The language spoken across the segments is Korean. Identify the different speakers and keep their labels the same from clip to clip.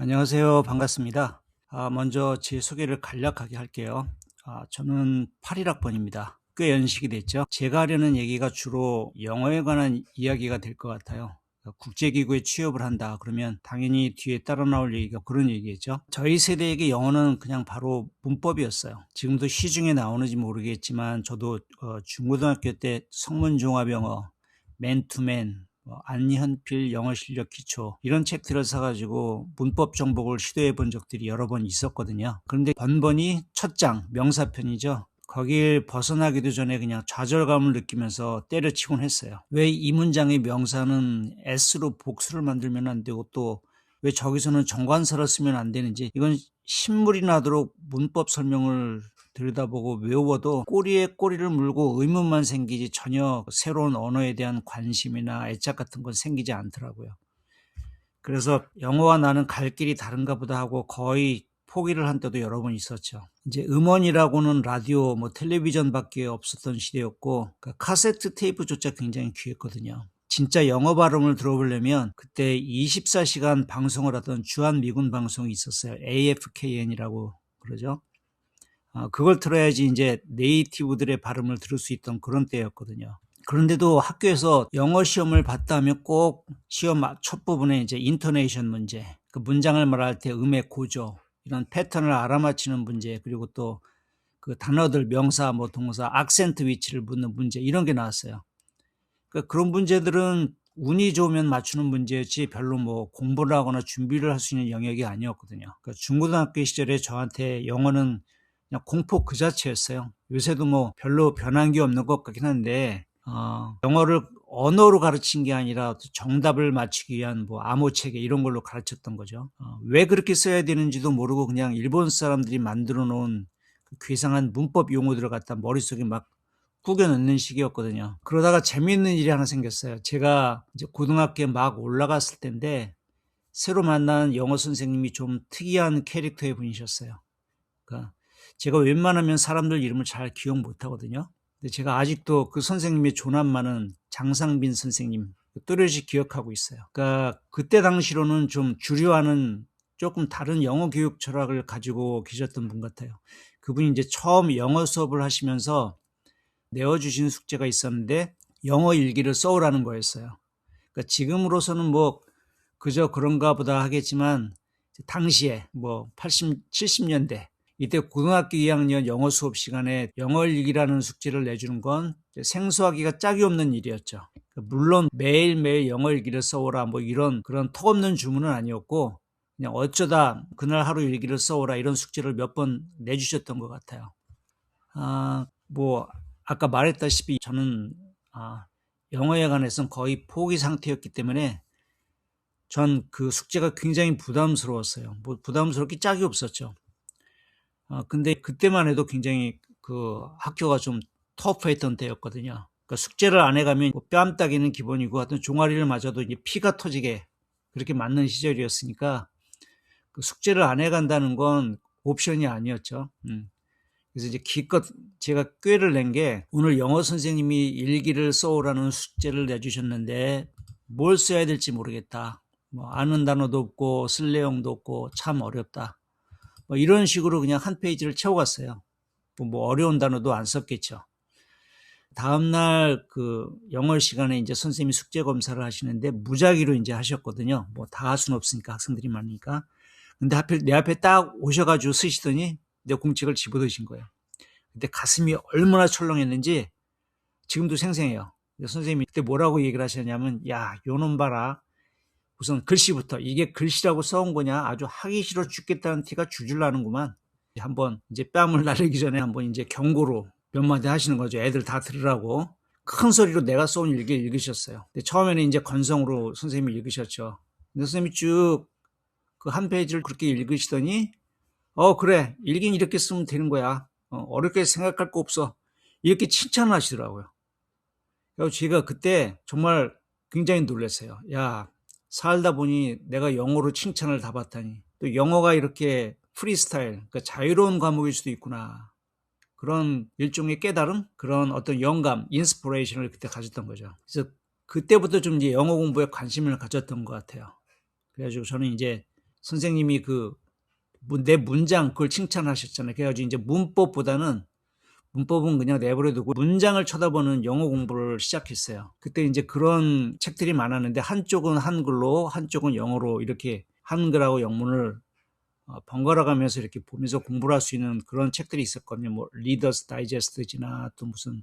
Speaker 1: 안녕하세요. 반갑습니다. 먼저 제 소개를 간략하게 할게요. 저는 81학번입니다. 꽤 연식이 됐죠. 제가 하려는 얘기가 주로 영어에 관한 이야기가 될 것 같아요. 국제기구에 취업을 한다 그러면 당연히 뒤에 따라 나올 얘기가 그런 얘기겠죠. 저희 세대에게 영어는 그냥 바로 문법이었어요. 지금도 시중에 나오는지 모르겠지만 저도 중고등학교 때 성문종합영어, 맨투맨, 안현필 영어 실력 기초 이런 책들을 사가지고 문법 정복을 시도해 본 적들이 여러 번 있었거든요. 그런데 번번이 첫 장 명사편이죠. 거길 벗어나기도 전에 그냥 좌절감을 느끼면서 때려치곤 했어요. 왜 이 문장의 명사는 S로 복수를 만들면 안 되고 또 왜 저기서는 정관사를 쓰면 안 되는지, 이건 신물이 나도록 문법 설명을 들여다보고 외워도 꼬리에 꼬리를 물고 의문만 생기지 전혀 새로운 언어에 대한 관심이나 애착 같은 건 생기지 않더라고요. 그래서 영어와 나는 갈 길이 다른가 보다 하고 거의 포기를 한 때도 여러 번 있었죠. 이제 음원이라고는 라디오, 텔레비전밖에 없었던 시대였고, 카세트 테이프조차 굉장히 귀했거든요. 진짜 영어 발음을 들어보려면 그때 24시간 방송을 하던 주한미군 방송이 있었어요. AFKN이라고 그러죠. 그걸 들어야지 이제 네이티브들의 발음을 들을 수 있던 그런 때였거든요. 그런데도 학교에서 영어 시험을 봤다 하면 꼭 시험 첫 부분에 이제 인토네이션 문제, 그 문장을 말할 때 음의 고조, 이런 패턴을 알아맞히는 문제, 그리고 또 그 단어들, 명사, 동사, 악센트 위치를 묻는 문제, 이런 게 나왔어요. 그런 문제들은 운이 좋으면 맞추는 문제였지 별로 공부를 하거나 준비를 할 수 있는 영역이 아니었거든요. 중고등학교 시절에 저한테 영어는 그냥 공포 그 자체였어요. 요새도 별로 변한 게 없는 것 같긴 한데, 영어를 언어로 가르친 게 아니라 정답을 맞추기 위한 암호체계 이런 걸로 가르쳤던 거죠. 왜 그렇게 써야 되는지도 모르고 그냥 일본 사람들이 만들어 놓은 그 괴상한 문법 용어들을 갖다 머릿속에 막 구겨 넣는 시기였거든요. 그러다가 재미있는 일이 하나 생겼어요. 제가 이제 고등학교에 막 올라갔을 때인데 새로 만난 영어 선생님이 좀 특이한 캐릭터의 분이셨어요. 그러니까 제가 웬만하면 사람들 이름을 잘 기억 못 하거든요. 근데 제가 아직도 그 선생님의 조남만은 장상빈 선생님 또렷이 기억하고 있어요. 그러니까 그때 당시로는 좀 주류와는 조금 다른 영어 교육 철학을 가지고 계셨던 분 같아요. 그분이 이제 처음 영어 수업을 하시면서 내어주신 숙제가 있었는데 영어 일기를 써오라는 거였어요. 그러니까 지금으로서는 그저 그런가 보다 하겠지만 당시에 80, 70년대 이때 고등학교 2학년 영어 수업 시간에 영어 일기라는 숙제를 내주는 건 생소하기가 짝이 없는 일이었죠. 물론 매일매일 영어 일기를 써오라 이런 그런 턱없는 주문은 아니었고, 그냥 어쩌다 그날 하루 일기를 써오라 이런 숙제를 몇 번 내주셨던 것 같아요. 아까 말했다시피 저는 영어에 관해서는 거의 포기 상태였기 때문에 전 그 숙제가 굉장히 부담스러웠어요. 부담스럽기 짝이 없었죠. 근데 그때만 해도 굉장히 그 학교가 좀 터프했던 때였거든요. 그러니까 숙제를 안 해가면 뺨 따기는 기본이고 하여튼 종아리를 맞아도 이제 피가 터지게 그렇게 맞는 시절이었으니까 그 숙제를 안 해간다는 건 옵션이 아니었죠. 그래서 이제 기껏 제가 꾀를 낸 게, 오늘 영어 선생님이 일기를 써오라는 숙제를 내주셨는데 뭘 써야 될지 모르겠다. 아는 단어도 없고 쓸 내용도 없고 참 어렵다. 이런 식으로 그냥 한 페이지를 채워갔어요. 어려운 단어도 안 썼겠죠. 다음날 그 영어 시간에 이제 선생님이 숙제 검사를 하시는데 무작위로 이제 하셨거든요. 다 할 수는 없으니까 학생들이 많으니까. 근데 하필 내 앞에 딱 오셔가지고 쓰시더니 내 공책을 집어드신 거예요. 근데 가슴이 얼마나 철렁했는지 지금도 생생해요. 선생님이 그때 뭐라고 얘기를 하셨냐면, 야, 요놈 봐라. 우선 글씨부터 이게 글씨라고 써온 거냐, 아주 하기 싫어 죽겠다는 티가 줄줄 나는구만. 한번 이제 뺨을 나르기 전에 한번 이제 경고로 몇 마디 하시는 거죠. 애들 다 들으라고. 큰 소리로 내가 써온 일기를 읽으셨어요. 근데 처음에는 이제 건성으로 선생님이 읽으셨죠. 근데 선생님이 쭉 그 한 페이지를 그렇게 읽으시더니, 그래, 일기는 이렇게 쓰면 되는 거야. 어렵게 생각할 거 없어. 이렇게 칭찬을 하시더라고요. 그래서 제가 그때 정말 굉장히 놀랐어요. 야, 살다 보니 내가 영어로 칭찬을 다 받다니. 또 영어가 이렇게 프리스타일, 그러니까 자유로운 과목일 수도 있구나. 그런 일종의 깨달음? 그런 어떤 영감, 인스피레이션을 그때 가졌던 거죠. 그래서 그때부터 좀 이제 영어 공부에 관심을 가졌던 것 같아요. 그래가지고 저는 이제 선생님이 내 문장 그걸 칭찬하셨잖아요. 그래가지고 이제 문법은 그냥 내버려 두고 문장을 쳐다보는 영어 공부를 시작했어요. 그때 이제 그런 책들이 많았는데 한쪽은 한글로 한쪽은 영어로 이렇게 한글하고 영문을 번갈아 가면서 이렇게 보면서 공부를 할 수 있는 그런 책들이 있었거든요. 뭐 리더스 다이제스트지나 또 무슨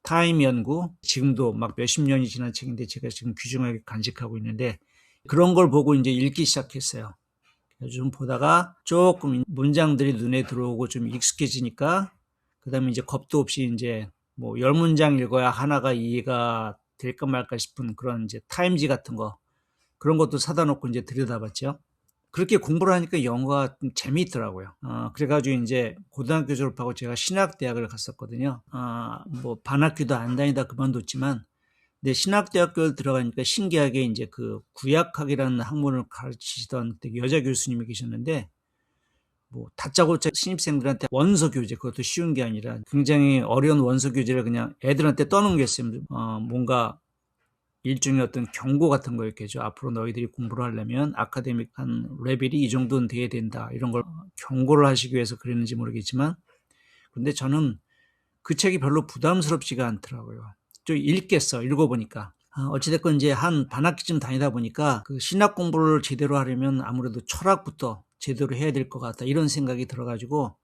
Speaker 1: 타임 연구, 지금도 막 몇십 년이 지난 책인데 제가 지금 귀중하게 간직하고 있는데 그런 걸 보고 이제 읽기 시작했어요. 좀 보다가 조금 문장들이 눈에 들어오고 좀 익숙해지니까 그다음에 이제 겁도 없이 이제 뭐 10문장 읽어야 하나가 이해가 될까 말까 싶은 그런 이제 타임지 같은 거 그런 것도 사다 놓고 이제 들여다봤죠. 그렇게 공부를 하니까 영어가 좀 재미있더라고요. 그래가지고 이제 고등학교 졸업하고 제가 신학대학을 갔었거든요. 뭐 반학교도 안 다니다 그만뒀지만, 근데 신학대학교를 들어가니까 신기하게 이제 구약학이라는 학문을 가르치시던 여자 교수님이 계셨는데, 뭐 다짜고짜 신입생들한테 원서 교재, 그것도 쉬운 게 아니라 굉장히 어려운 원서 교재를 그냥 애들한테 떠넘겼어요. 뭔가 일종의 어떤 경고 같은 거였겠죠. 앞으로 너희들이 공부를 하려면 아카데믹한 레벨이 이 정도는 돼야 된다. 이런 걸 경고를 하시기 위해서 그랬는지 모르겠지만, 근데 저는 그 책이 별로 부담스럽지가 않더라고요. 좀 읽어보니까. 어찌됐건 이제 한 반학기쯤 다니다 보니까 그 신학 공부를 제대로 하려면 아무래도 철학부터 제대로 해야 될 것 같다. 이런 생각이 들어가지고,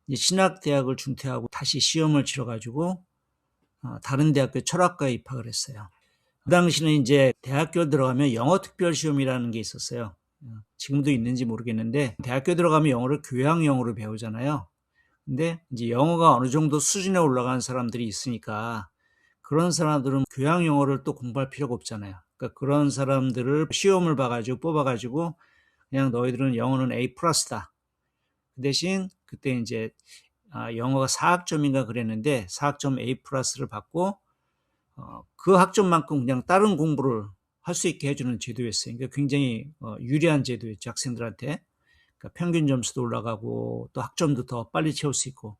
Speaker 1: 이제 신학대학을 중퇴하고 다시 시험을 치러가지고, 다른 대학교 철학과에 입학을 했어요. 그 당시는 이제 대학교 들어가면 영어 특별 시험이라는 게 있었어요. 지금도 있는지 모르겠는데 대학교 들어가면 영어를 교양 영어로 배우잖아요. 근데 이제 영어가 어느 정도 수준에 올라간 사람들이 있으니까 그런 사람들은 교양 영어를 또 공부할 필요가 없잖아요. 그러니까 그런 사람들을 시험을 봐가지고 뽑아가지고 그냥 너희들은 영어는 A 플러스다. 그 대신 그때 이제 영어가 4학점인가 그랬는데 4학점 A 플러스를 받고 그 학점만큼 그냥 다른 공부를 할 수 있게 해주는 제도였어요. 그러니까 굉장히 유리한 제도였죠, 학생들한테. 그러니까 평균 점수도 올라가고 또 학점도 더 빨리 채울 수 있고.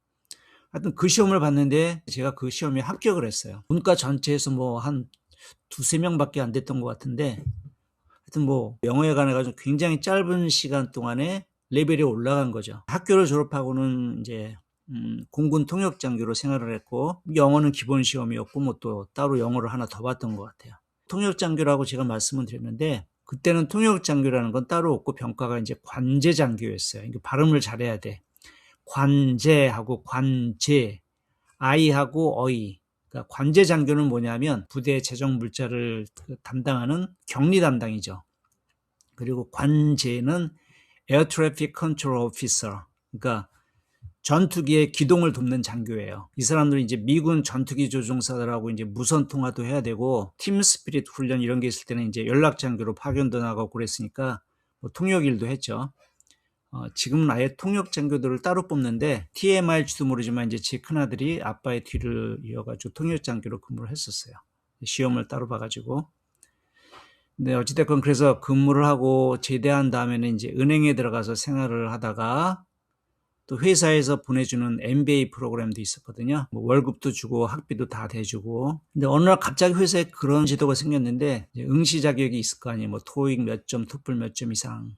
Speaker 1: 하여튼 그 시험을 봤는데 제가 그 시험에 합격을 했어요. 문과 전체에서 뭐 한 두세 명밖에 안 됐던 것 같은데 하여튼 뭐 영어에 관해가지고 굉장히 짧은 시간 동안에 레벨이 올라간 거죠. 학교를 졸업하고는 이제 공군 통역장교로 생활을 했고 영어는 기본 시험이었고 뭐 또 따로 영어를 하나 더 봤던 것 같아요. 통역장교라고 제가 말씀을 드렸는데 그때는 통역장교라는 건 따로 없고 병과가 이제 관제장교였어요. 이게 발음을 잘해야 돼. 관제하고 관제, 아이하고 어이. 그러니까 관제장교는 뭐냐면 부대 재정 물자를 담당하는 격리 담당이죠. 그리고 관제는 에어 트래픽 컨트롤 오피서. 그러니까 전투기의 기동을 돕는 장교예요. 이 사람들은 이제 미군 전투기 조종사들하고 이제 무선 통화도 해야 되고 팀 스피릿 훈련 이런 게 있을 때는 이제 연락 장교로 파견도 나가고 그랬으니까 뭐 통역 일도 했죠. 지금은 아예 통역 장교들을 따로 뽑는데 TMI일지도 모르지만 이제 제 큰아들이 아빠의 뒤를 이어가지고 통역 장교로 근무를 했었어요. 시험을 따로 봐가지고. 근데 어찌됐건 그래서 근무를 하고 제대한 다음에는 이제 은행에 들어가서 생활을 하다가 또 회사에서 보내주는 MBA 프로그램도 있었거든요. 뭐 월급도 주고 학비도 다 대주고. 근데 어느 날 갑자기 회사에 그런 제도가 생겼는데 응시 자격이 있을 거 아니에요. 뭐 토익 몇 점, 토플 몇 점 이상.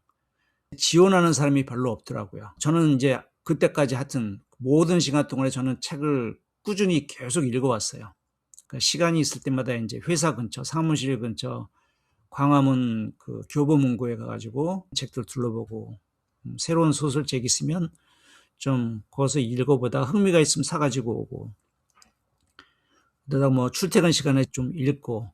Speaker 1: 지원하는 사람이 별로 없더라고요. 저는 이제 그때까지 하여튼 모든 시간 동안에 저는 책을 꾸준히 계속 읽어왔어요. 그러니까 시간이 있을 때마다 이제 회사 근처, 사무실 근처, 광화문 교보문고에 가가지고 책들 둘러보고 새로운 소설책 있으면 좀 거기서 읽어보다 흥미가 있으면 사가지고 오고 그러다 뭐 출퇴근 시간에 좀 읽고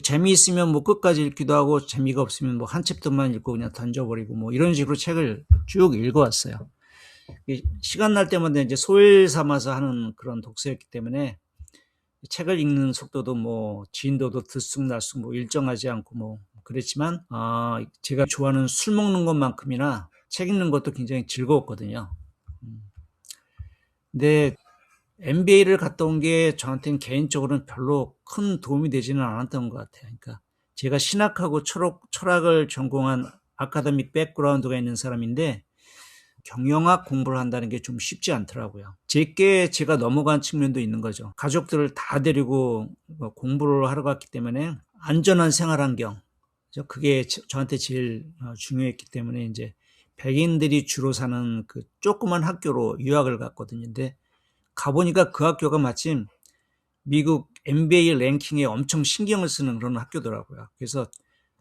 Speaker 1: 재미있으면 뭐 끝까지 읽기도 하고 재미가 없으면 뭐 한 챕터만 읽고 그냥 던져버리고 뭐 이런 식으로 책을 쭉 읽어왔어요. 시간 날 때마다 이제 소일 삼아서 하는 그런 독서였기 때문에 책을 읽는 속도도 뭐 진도도 들쑥날쑥 뭐 일정하지 않고 뭐 그랬지만 제가 좋아하는 술 먹는 것만큼이나 책 읽는 것도 굉장히 즐거웠거든요. 근데 MBA를 갔다 온 게 저한테는 개인적으로는 별로 큰 도움이 되지는 않았던 것 같아요. 그러니까 제가 신학하고 철학을 전공한 아카데믹 백그라운드가 있는 사람인데 경영학 공부를 한다는 게 좀 쉽지 않더라고요. 제가 넘어간 측면도 있는 거죠. 가족들을 다 데리고 공부를 하러 갔기 때문에 안전한 생활 환경, 그게 저한테 제일 중요했기 때문에 이제 백인들이 주로 사는 그 조그만 학교로 유학을 갔거든요. 근데 가보니까 그 학교가 마침 미국 MBA 랭킹에 엄청 신경을 쓰는 그런 학교더라고요. 그래서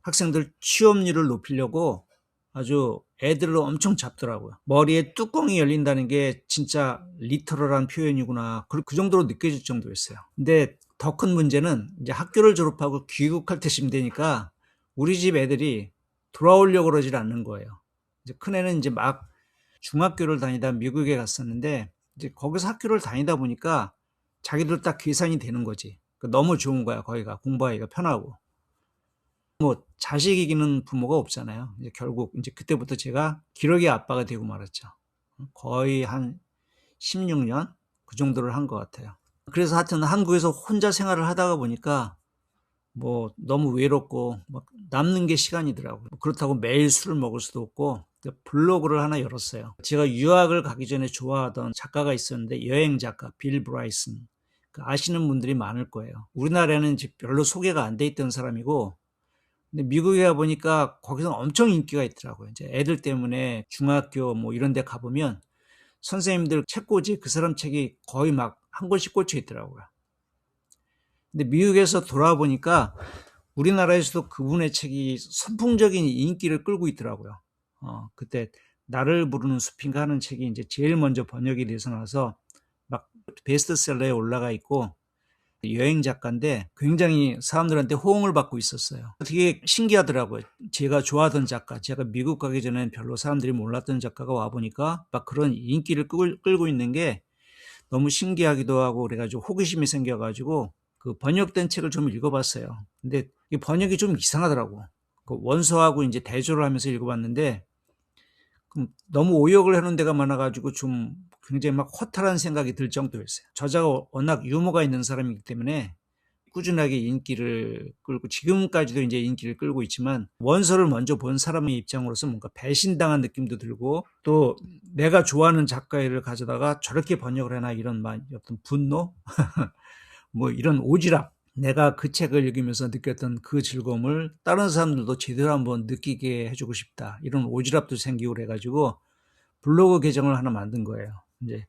Speaker 1: 학생들 취업률을 높이려고 아주 애들을 엄청 잡더라고요. 머리에 뚜껑이 열린다는 게 진짜 리터럴한 표현이구나. 그 정도로 느껴질 정도였어요. 근데 더 큰 문제는 이제 학교를 졸업하고 귀국할 때쯤 되니까 우리 집 애들이 돌아오려고 그러질 않는 거예요. 이제 큰애는 이제 막 중학교를 다니다 미국에 갔었는데 이제 거기서 학교를 다니다 보니까 자기들 딱 계산이 되는 거지. 너무 좋은 거야. 거기가 공부하기가 편하고. 뭐 자식 이기는 부모가 없잖아요. 이제 결국 이제 그때부터 제가 기러기 아빠가 되고 말았죠. 거의 한 16년 그 정도를 한 것 같아요. 그래서 하여튼 한국에서 혼자 생활을 하다가 보니까 뭐 너무 외롭고 막 남는 게 시간이더라고요. 그렇다고 매일 술을 먹을 수도 없고 블로그를 하나 열었어요. 제가 유학을 가기 전에 좋아하던 작가가 있었는데 여행 작가 빌 브라이슨. 아시는 분들이 많을 거예요. 우리나라에는 별로 소개가 안 돼 있던 사람이고 근데 미국에 가 보니까 거기서 엄청 인기가 있더라고요. 이제 애들 때문에 중학교 뭐 이런 데 가보면 선생님들 책꽂이 그 사람 책이 거의 막 한 권씩 꽂혀 있더라고요. 근데 미국에서 돌아와 보니까 우리나라에서도 그분의 책이 선풍적인 인기를 끌고 있더라고요. 그때 나를 부르는 숲인가 하는 책이 이제 제일 먼저 번역이 돼서 나서 막 베스트셀러에 올라가 있고 여행 작가인데 굉장히 사람들한테 호응을 받고 있었어요. 되게 신기하더라고요. 제가 좋아하던 작가, 제가 미국 가기 전엔 별로 사람들이 몰랐던 작가가 와보니까 막 그런 인기를 끌고 있는 게 너무 신기하기도 하고 그래가지고 호기심이 생겨가지고 그 번역된 책을 좀 읽어봤어요. 근데 이 번역이 좀 이상하더라고. 그 원서하고 이제 대조를 하면서 읽어봤는데 너무 오역을 해놓은 데가 많아가지고 좀 굉장히 막 허탈한 생각이 들 정도였어요. 저자가 워낙 유머가 있는 사람이기 때문에 꾸준하게 인기를 끌고 지금까지도 이제 인기를 끌고 있지만 원서를 먼저 본 사람의 입장으로서 뭔가 배신당한 느낌도 들고 또 내가 좋아하는 작가를 가져다가 저렇게 번역을 해나 이런 어떤 분노 뭐 이런 오지랖 내가 그 책을 읽으면서 느꼈던 그 즐거움을 다른 사람들도 제대로 한번 느끼게 해주고 싶다. 이런 오지랖도 생기고 그래가지고 블로그 계정을 하나 만든 거예요. 이제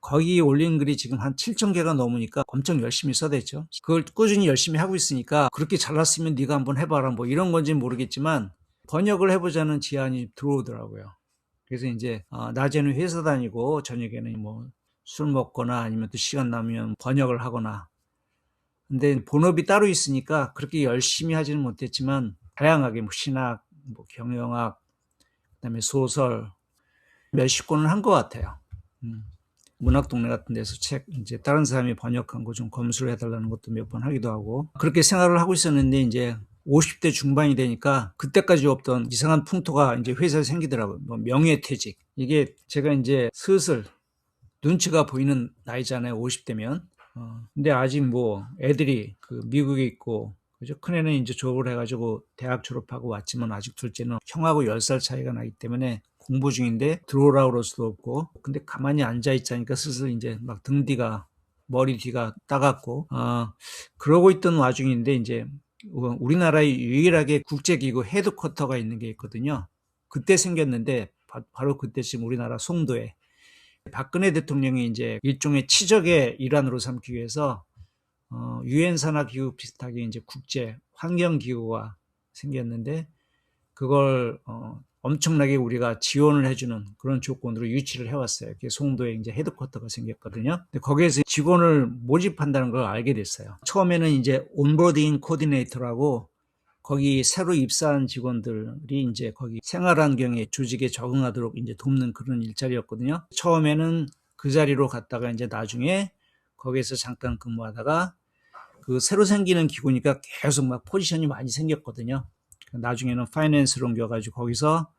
Speaker 1: 거기 올린 글이 지금 한 7,000개가 넘으니까 엄청 열심히 써댔죠. 그걸 꾸준히 열심히 하고 있으니까 그렇게 잘났으면 네가 한번 해봐라 뭐 이런 건지는 모르겠지만 번역을 해보자는 제안이 들어오더라고요. 그래서 이제 낮에는 회사 다니고 저녁에는 뭐 술 먹거나 아니면 또 시간 나면 번역을 하거나 근데 본업이 따로 있으니까 그렇게 열심히 하지는 못했지만 다양하게 뭐 신학, 뭐 경영학, 그다음에 소설 몇십 권을 한 것 같아요. 문학동네 같은 데서 책 이제 다른 사람이 번역한 거 좀 검수를 해달라는 것도 몇 번 하기도 하고 그렇게 생활을 하고 있었는데 이제 50대 중반이 되니까 그때까지 없던 이상한 풍토가 이제 회사에 생기더라고요. 뭐 명예퇴직 이게 제가 이제 슬슬 눈치가 보이는 나이잖아요. 50대면. 근데 아직 뭐 애들이 그 미국에 있고 그죠? 큰애는 이제 졸업을 해가지고 대학 졸업하고 왔지만 아직 둘째는 형하고 10살 차이가 나기 때문에 공부 중인데 들어오라고 그럴 수도 없고 근데 가만히 앉아 있자니까 슬슬 이제 막 등 뒤가 머리 뒤가 따갑고 그러고 있던 와중인데 이제 우리나라에 유일하게 국제기구 헤드쿼터가 있는 게 있거든요. 그때 생겼는데 바로 그때쯤 우리나라 송도에 박근혜 대통령이 이제 일종의 치적의 일환으로 삼기 위해서 유엔 산하 기구 비슷하게 이제 국제 환경 기구가 생겼는데 그걸 엄청나게 우리가 지원을 해주는 그런 조건으로 유치를 해왔어요. 그게 송도에 이제 헤드쿼터가 생겼거든요. 근데 거기에서 직원을 모집한다는 걸 알게 됐어요. 처음에는 이제 온보딩 코디네이터라고 거기 새로 입사한 직원들이 이제 거기 생활환경에 조직에 적응하도록 이제 돕는 그런 일자리였거든요. 처음에는 그 자리로 갔다가 이제 나중에 거기에서 잠깐 근무하다가 그 새로 생기는 기구니까 계속 막 포지션이 많이 생겼거든요. 나중에는 파이낸스로 옮겨가지고 거기서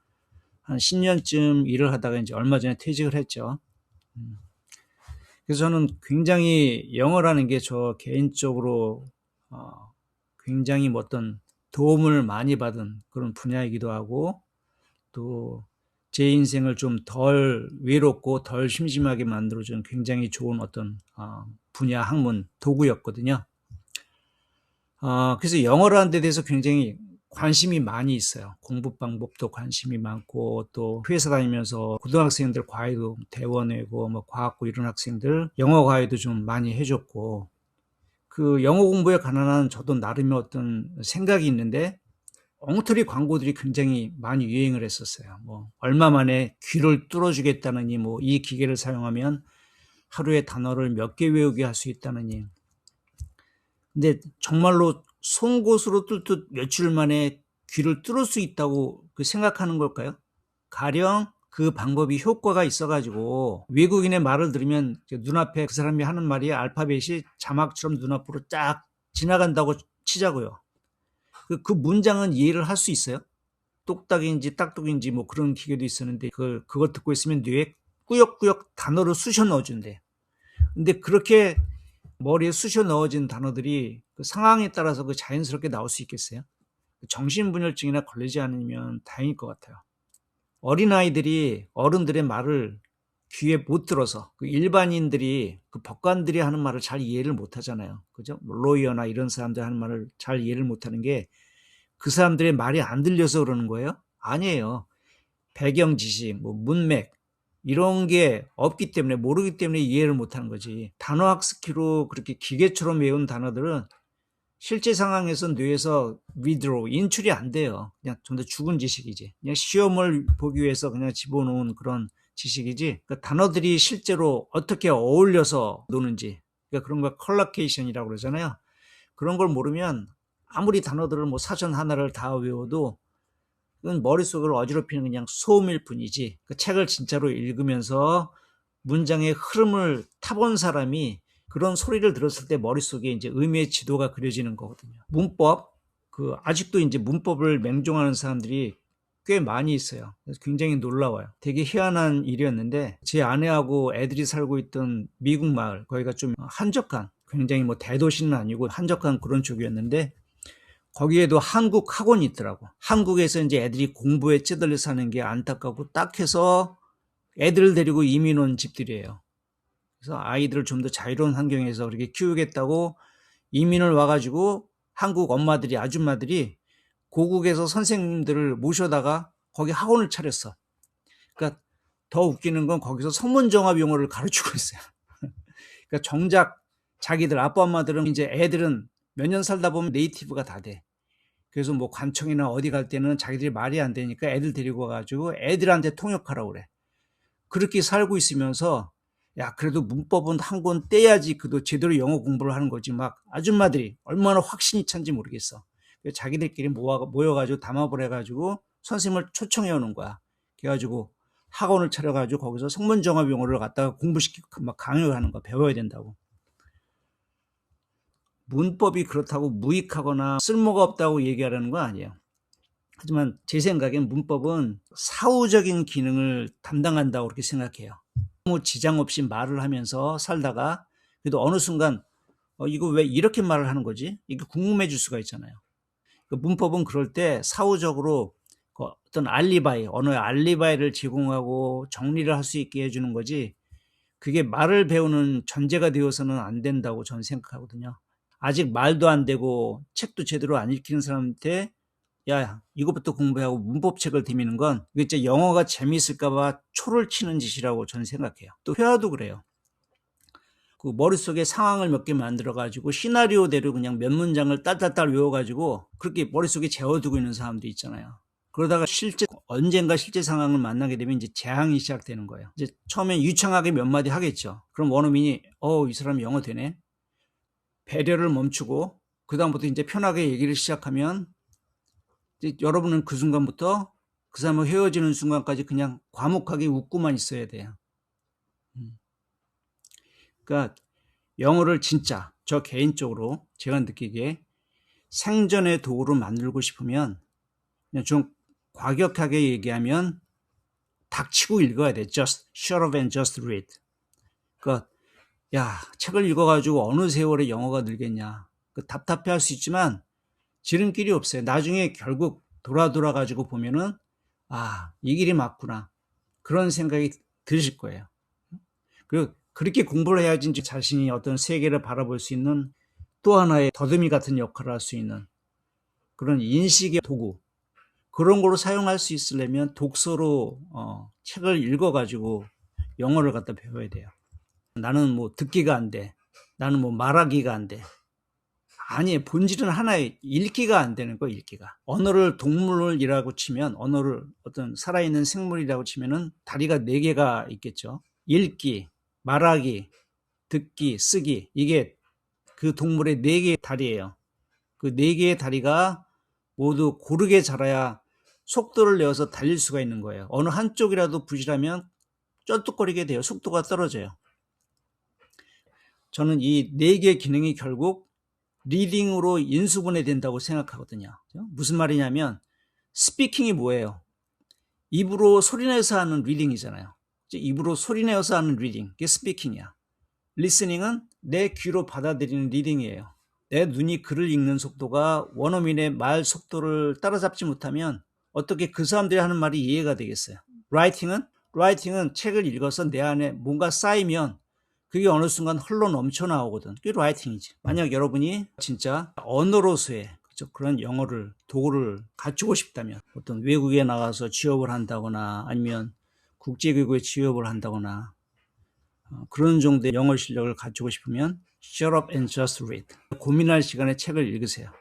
Speaker 1: 한 10년쯤 일을 하다가 이제 얼마 전에 퇴직을 했죠. 그래서 저는 굉장히 영어라는 게 저 개인적으로 굉장히 어떤 도움을 많이 받은 그런 분야이기도 하고 또 제 인생을 좀 덜 외롭고 덜 심심하게 만들어준 굉장히 좋은 어떤 분야 학문 도구였거든요. 그래서 영어라는 데 대해서 굉장히 관심이 많이 있어요. 공부 방법도 관심이 많고, 또 회사 다니면서 고등학생들 과외도 대원외고 뭐 과학고 이런 학생들 영어 과외도 좀 많이 해줬고, 그 영어 공부에 관한 저도 나름의 어떤 생각이 있는데, 엉터리 광고들이 굉장히 많이 유행을 했었어요. 뭐 얼마 만에 귀를 뚫어주겠다느니, 뭐 이 기계를 사용하면 하루에 단어를 몇 개 외우게 할 수 있다느니. 근데 정말로 송곳으로 뚫듯 며칠 만에 귀를 뚫을 수 있다고 생각하는 걸까요? 가령 그 방법이 효과가 있어가지고 외국인의 말을 들으면 눈앞에 그 사람이 하는 말이 알파벳이 자막처럼 눈앞으로 쫙 지나간다고 치자고요. 그 문장은 이해를 할 수 있어요? 똑딱인지 딱똑인지 뭐 그런 기계도 있었는데 그걸 듣고 있으면 뇌에 꾸역꾸역 단어를 쑤셔 넣어준대. 근데 그렇게 머리에 쑤셔 넣어진 단어들이 그 상황에 따라서 그 자연스럽게 나올 수 있겠어요? 정신분열증이나 걸리지 않으면 다행일 것 같아요. 어린아이들이 어른들의 말을 귀에 못 들어서, 그 일반인들이 그 법관들이 하는 말을 잘 이해를 못 하잖아요. 그죠? 로이어나 이런 사람들 하는 말을 잘 이해를 못 하는 게 그 사람들의 말이 안 들려서 그러는 거예요? 아니에요. 배경 지식, 뭐 문맥 이런 게 없기 때문에, 모르기 때문에 이해를 못 하는 거지. 단어 학습기로 그렇게 기계처럼 외운 단어들은 실제 상황에서 뇌에서 withdraw, 인출이 안 돼요. 그냥 좀 더 죽은 지식이지. 그냥 시험을 보기 위해서 그냥 집어넣은 그런 지식이지. 그러니까 단어들이 실제로 어떻게 어울려서 노는지, 그러니까 그런 걸 컬러케이션이라고 그러잖아요. 그런 걸 모르면 아무리 단어들을 뭐 사전 하나를 다 외워도 그건 머릿속을 어지럽히는 그냥 소음일 뿐이지, 그 책을 진짜로 읽으면서 문장의 흐름을 타본 사람이 그런 소리를 들었을 때 머릿속에 이제 의미의 지도가 그려지는 거거든요. 문법, 아직도 이제 문법을 맹종하는 사람들이 꽤 많이 있어요. 그래서 굉장히 놀라워요. 되게 희한한 일이었는데, 제 아내하고 애들이 살고 있던 미국 마을, 거기가 좀 한적한, 굉장히 뭐 대도시는 아니고 한적한 그런 쪽이었는데, 거기에도 한국 학원이 있더라고. 한국에서 이제 애들이 공부에 찌들려 사는 게 안타깝고 딱해서 애들을 데리고 이민 온 집들이에요. 그래서 아이들을 좀 더 자유로운 환경에서 그렇게 키우겠다고 이민을 와가지고 한국 엄마들이, 아줌마들이 고국에서 선생님들을 모셔다가 거기 학원을 차렸어. 그러니까 더 웃기는 건 거기서 성문정합 용어를 가르치고 있어요. 그러니까 정작 자기들 아빠 엄마들은 이제 애들은 몇 년 살다 보면 네이티브가 다 돼. 그래서 뭐 관청이나 어디 갈 때는 자기들이 말이 안 되니까 애들 데리고 와가지고 애들한테 통역하라고 그래. 그렇게 살고 있으면서, 야, 그래도 문법은 한 권 떼야지 그도 제대로 영어 공부를 하는 거지. 막 아줌마들이 얼마나 확신이 찬지 모르겠어. 자기들끼리 모여가지고 담합을 해가지고 선생님을 초청해 오는 거야. 그래가지고 학원을 차려가지고 거기서 성문정합 용어를 갖다가 공부시키고 막 강요를 하는 거야. 배워야 된다고. 문법이 그렇다고 무익하거나 쓸모가 없다고 얘기하려는 건 아니에요. 하지만 제 생각엔 문법은 사후적인 기능을 담당한다고 그렇게 생각해요. 아무 지장 없이 말을 하면서 살다가 그래도 어느 순간 이거 왜 이렇게 말을 하는 거지? 이게 궁금해질 수가 있잖아요. 문법은 그럴 때 사후적으로 어떤 알리바이, 언어의 알리바이를 제공하고 정리를 할 수 있게 해주는 거지, 그게 말을 배우는 전제가 되어서는 안 된다고 저는 생각하거든요. 아직 말도 안 되고 책도 제대로 안 읽히는 사람한테 야, 이것부터 공부하고 문법책을 들이미는 건 이게 진짜 영어가 재미있을까봐 초를 치는 짓이라고 저는 생각해요. 또 회화도 그래요. 그 머릿속에 상황을 몇 개 만들어가지고 시나리오대로 그냥 몇 문장을 딸딸딸 외워가지고 그렇게 머릿속에 재워두고 있는 사람도 있잖아요. 그러다가 언젠가 실제 상황을 만나게 되면 이제 재앙이 시작되는 거예요. 이제 처음엔 유창하게 몇 마디 하겠죠. 그럼 원어민이 이 사람 영어 되네. 배려를 멈추고 그다음부터 이제 편하게 얘기를 시작하면 이제 여러분은 그 순간부터 그 사람과 헤어지는 순간까지 그냥 과묵하게 웃고만 있어야 돼요. 그러니까 영어를 진짜 저 개인적으로 제가 느끼기에 생존의 도구로 만들고 싶으면 그냥 좀 과격하게 얘기하면 닥치고 읽어야 돼. Just shut up and just read. 그러니까 야, 책을 읽어가지고 어느 세월에 영어가 늘겠냐. 답답해할 수 있지만 지름길이 없어요. 나중에 결국 돌아가지고 보면은 이 길이 맞구나. 그런 생각이 드실 거예요. 그리고 그렇게 공부를 해야지 자신이 어떤 세계를 바라볼 수 있는 또 하나의 더듬이 같은 역할을 할 수 있는 그런 인식의 도구, 그런 거로 사용할 수 있으려면 독서로 책을 읽어가지고 영어를 갖다 배워야 돼요. 나는 뭐 듣기가 안 돼. 나는 뭐 말하기가 안 돼. 아니, 본질은 하나의 읽기가 안 되는 거, 읽기가. 언어를 동물이라고 치면, 언어를 어떤 살아있는 생물이라고 치면은 다리가 4개가 있겠죠. 읽기, 말하기, 듣기, 쓰기. 이게 그 동물의 4개의 다리예요. 그 4개의 다리가 모두 고르게 자라야 속도를 내어서 달릴 수가 있는 거예요. 어느 한쪽이라도 부실하면 쩔뚝거리게 돼요. 속도가 떨어져요. 저는 이 4개의 기능이 결국 리딩으로 인수분해 된다고 생각하거든요. 무슨 말이냐면 스피킹이 뭐예요? 입으로 소리내서 하는 리딩이잖아요. 입으로 소리내서 하는 리딩, 그게 스피킹이야. 리스닝은 내 귀로 받아들이는 리딩이에요. 내 눈이 글을 읽는 속도가 원어민의 말 속도를 따라잡지 못하면 어떻게 그 사람들이 하는 말이 이해가 되겠어요? 라이팅은 책을 읽어서 내 안에 뭔가 쌓이면 그게 어느 순간 흘러 넘쳐 나오거든. 그게 라이팅이지. 만약 여러분이 진짜 언어로서의 그런 영어를, 도구를 갖추고 싶다면, 어떤 외국에 나가서 취업을 한다거나 아니면 국제기구에 취업을 한다거나 그런 정도의 영어 실력을 갖추고 싶으면 Shut up and just read. 고민할 시간에 책을 읽으세요.